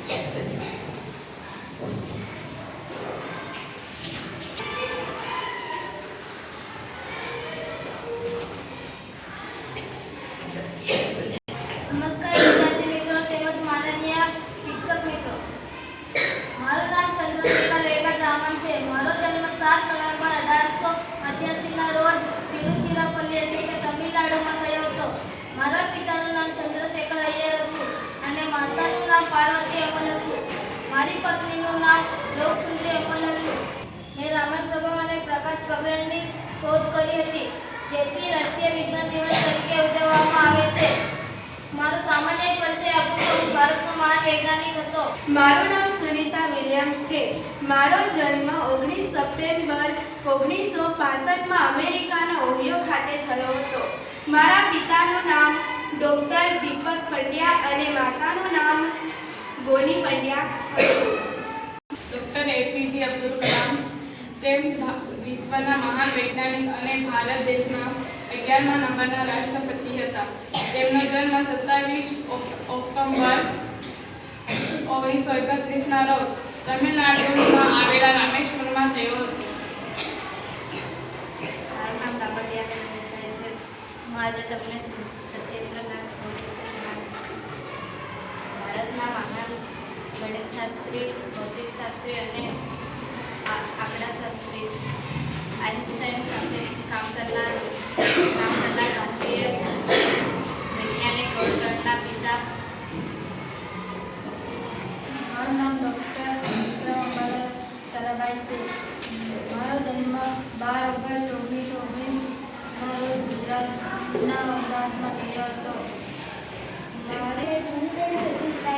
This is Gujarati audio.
નમસ્કાર વિદ્યાર્થી મિત્રો તેમજ માનનીય શિક્ષક મિત્રો, મારું નામ ચંદ્રશેખર વેંકટ રામન છે. મારો જન્મ 7 નવેમ્બર 1888 ના રોજ તિરુચિરાપલ્લી એટલે કે તમિલનાડુમાં થયો હતો. મારા પિતાનું નામ ચંદ્રશેખર અય્યર હતું અને માતાનું નામ પાર્વતી અમલ હતું. મારી પત્નીનું નામ લોકસુંદરી અમલ હતું. મેં રામાયણ પ્રભાવ અને પ્રકાશ પગરણની શોધ કરી હતી, જેથી રાષ્ટ્રીય વિજ્ઞાન દિવસ તરીકે ઉજવવામાં આવે છે. મારો સામાન્ય પરિચય આપું તો હું ભારતનો મહાન વૈજ્ઞાનિક હતો. મારું નામ સુનિતા વિલિયમ્સ છે. મારો જન્મ 19 સપ્ટેમ્બર 1965 માં અમેરિકાના ઓહિયો ખાતે થયો હતો. મારા પિતાનું નામ ડૉક્ટર દીપક પંડ્યા અને માતાનું નામ ગોની પંડ્યા હતું. ડૉક્ટર એપીજે અબ્દુલ કલામ તેમ વિશ્વના મહાન વૈજ્ઞાનિક અને ભારત દેશના 11મા નંબરના રાષ્ટ્રપતિ હતા. તેમનો જન્મ 27 ઓક્ટોબર 1931 ના રોજ તમિલનાડુમાં આવેલા રામેશ્વરમાં થયો હતો. મારું નામ કાપડિયા દેસાઈ છે. હું આજે તમને સત્યેન્દ્રનાથ બોઝ વિશે જણાવીશ. ભારતના મહાન ગણિતશાસ્ત્રી, ભૌતિકશાસ્ત્રી અને આંકડાશાસ્ત્રી આઈન્સ્ટાઈન સાથે કામ કરનાર ભારતીય વૈજ્ઞાનિક ગોળકરના પિતા. મારું નામ ડૉક્ટર વિક્રમ અંબાલાલ સારાભાઈ છે. મારો જન્મ 12 ઓગસ્ટ 1919 ના રોજ ગુજરાતના અમદાવાદમાં થયો હતો. મારે ધોનીબેન સતીશભાઈ